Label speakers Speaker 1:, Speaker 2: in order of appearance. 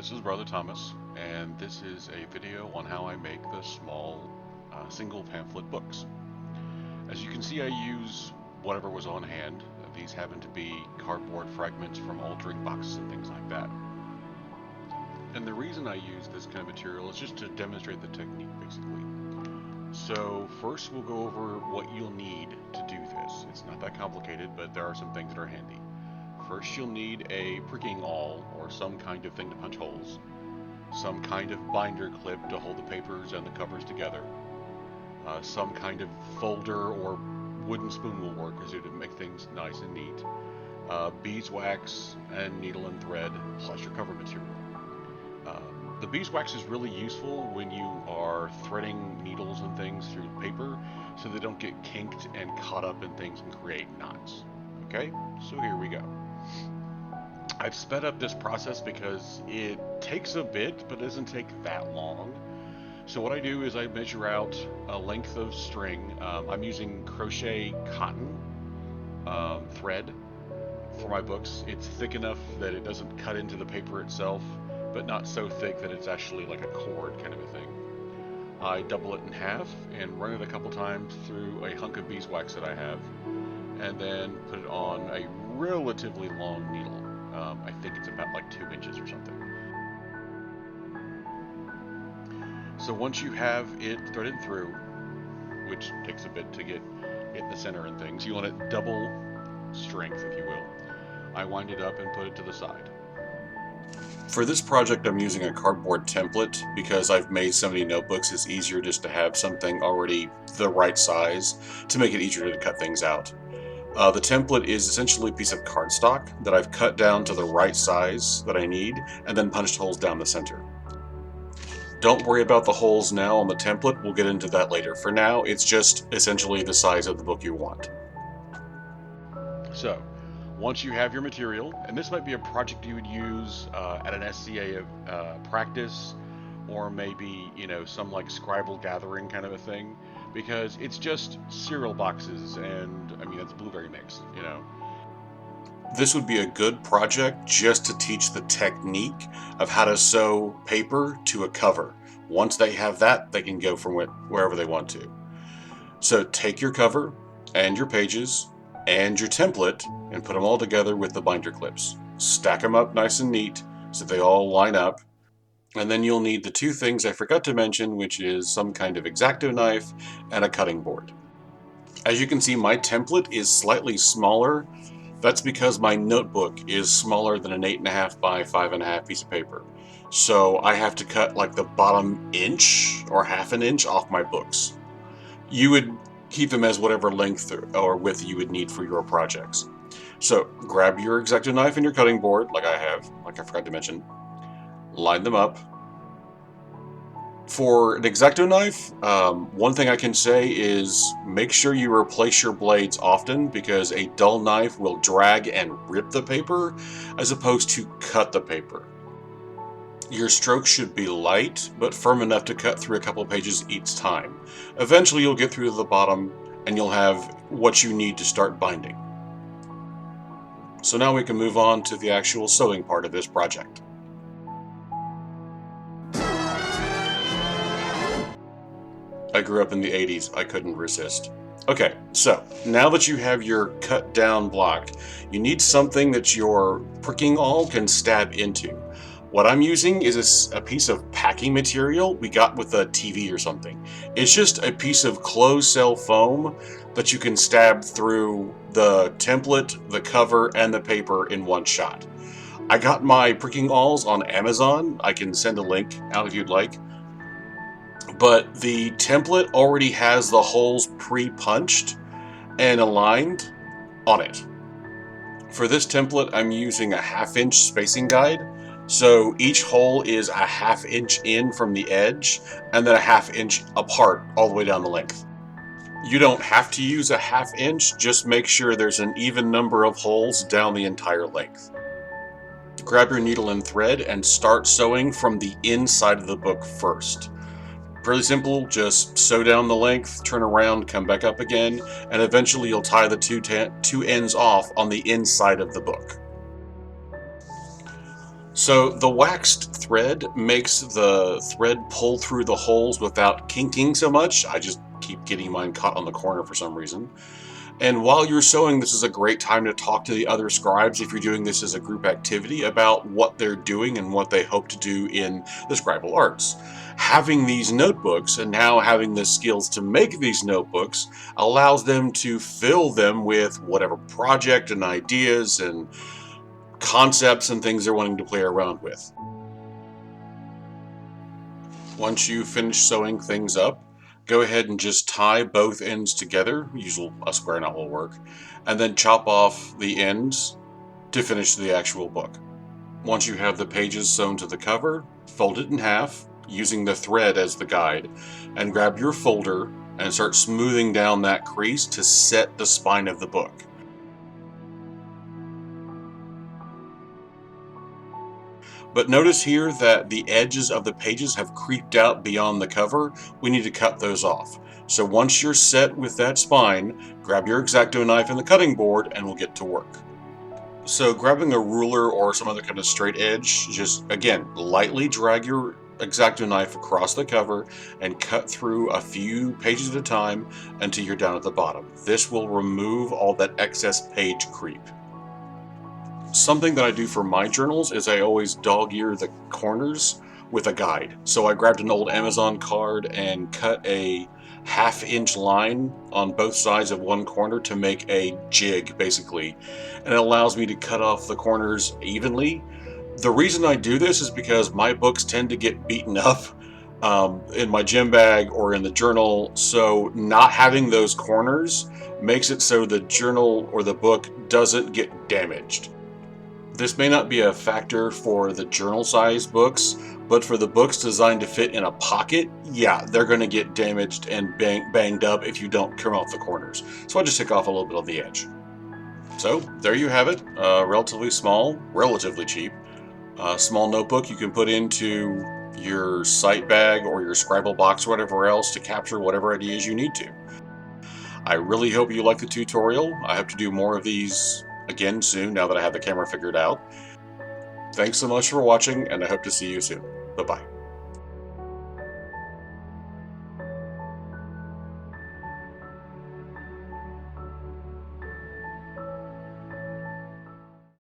Speaker 1: This is Brother Thomas, and this is a video on how I make the small single pamphlet books. As you can see, I use whatever was on hand. These happen to be cardboard fragments from altering boxes and things like that. And the reason I use this kind of material is just to demonstrate the technique, basically. So first we'll go over what you'll need to do this. It's not that complicated, but there are some things that are handy. First, you'll need a pricking awl or some kind of thing to punch holes, some kind of binder clip to hold the papers and the covers together, some kind of folder or wooden spoon will work as it would make things nice and neat, beeswax and needle and thread plus your cover material. The beeswax is really useful when you are threading needles and things through paper so they don't get kinked and caught up in things and create knots. Okay, so here we go. I've sped up this process because it takes a bit, but doesn't take that long. So what I do is I measure out a length of string. I'm using crochet cotton thread for my books. It's thick enough that it doesn't cut into the paper itself, but not so thick that it's actually like a cord kind of a thing. I double it in half and run it a couple times through a hunk of beeswax that I have, and then put it on a relatively long needle. I think it's about like 2 inches or something. So once you have it threaded through, which takes a bit to get it in the center and things, you want it double strength, if you will. I wind it up and put it to the side. For this project, I'm using a cardboard template because I've made so many notebooks. It's easier just to have something already the right size to make it easier to cut things out. The template is essentially a piece of cardstock that I've cut down to the right size that I need and then punched holes down the center. Don't worry about the holes now on the template, we'll get into that later. For now, it's just essentially the size of the book you want. So, once you have your material, and this might be a project you would use at an SCA practice, or maybe, some like Scribble gathering kind of a thing, because it's just cereal boxes and, that's blueberry mix, This would be a good project just to teach the technique of how to sew paper to a cover. Once they have that, they can go from wherever they want to. So take your cover and your pages and your template and put them all together with the binder clips. Stack them up nice and neat so they all line up. And then you'll need the two things I forgot to mention, which is some kind of X-Acto knife and a cutting board. As you can see, my template is slightly smaller. That's because my notebook is smaller than an 8.5 by 5.5 piece of paper. So I have to cut like the bottom inch or half an inch off my books. You would keep them as whatever length or width you would need for your projects. So grab your X-Acto knife and your cutting board, like I forgot to mention. Line them up. For an X-Acto knife, one thing I can say is make sure you replace your blades often, because a dull knife will drag and rip the paper as opposed to cut the paper. Your strokes should be light but firm enough to cut through a couple pages each time. Eventually you'll get through to the bottom and you'll have what you need to start binding. So now we can move on to the actual sewing part of this project. I grew up in the 80s, I couldn't resist. Okay, so now that you have your cut down block, you need something that your pricking awl can stab into. What I'm using is a piece of packing material we got with a TV or something. It's just a piece of closed cell foam that you can stab through the template, the cover, and the paper in one shot. I got my pricking awls on Amazon. I can send a link out if you'd like. But the template already has the holes pre-punched and aligned on it. For this template, I'm using a 1/2 inch spacing guide. So each hole is a 1/2 inch in from the edge and then a 1/2 inch apart all the way down the length. You don't have to use a 1/2 inch, just make sure there's an even number of holes down the entire length. Grab your needle and thread and start sewing from the inside of the book first. Pretty simple, just sew down the length, turn around, come back up again, and eventually you'll tie the two ends off on the inside of the book.
Speaker 2: So the waxed thread makes the thread pull through the holes without kinking so much. I just keep getting mine caught on the corner for some reason. And while you're sewing, this is a great time to talk to the other scribes if you're doing this as a group activity about what they're doing and what they hope to do in the scribal arts. Having these notebooks and now having the skills to make these notebooks allows them to fill them with whatever project and ideas and concepts and things they're wanting to play around with. Once you finish sewing things up, go ahead and just tie both ends together. Usually a square knot will work, and then chop off the ends to finish the actual book. Once you have the pages sewn to the cover, fold it in half using the thread as the guide, and grab your folder and start smoothing down that crease to set the spine of the book. But notice here that the edges of the pages have creeped out beyond the cover. We need to cut those off. So once you're set with that spine, grab your X-Acto knife and the cutting board and we'll get to work. So grabbing a ruler or some other kind of straight edge, just again, lightly drag your X-Acto knife across the cover and cut through a few pages at a time until you're down at the bottom. This will remove all that excess page creep. Something that I do for my journals is I always dog-ear the corners with a guide. So I grabbed an old Amazon card and cut a half-inch line on both sides of one corner to make a jig, basically. And it allows me to cut off the corners evenly. The reason I do this is because my books tend to get beaten up in my gym bag or in the journal, so not having those corners makes it so the journal or the book doesn't get damaged. This may not be a factor for the journal-sized books, but for the books designed to fit in a pocket, yeah, they're going to get damaged and banged up if you don't trim off the corners. So I just took off a little bit on the edge. So there you have it, relatively small, relatively cheap. Small notebook you can put into your sight bag or your Scribble box or whatever else to capture whatever ideas you need to. I really hope you like the tutorial. I hope to do more of these again soon now that I have the camera figured out. Thanks so much for watching, and I hope to see you soon. Bye-bye.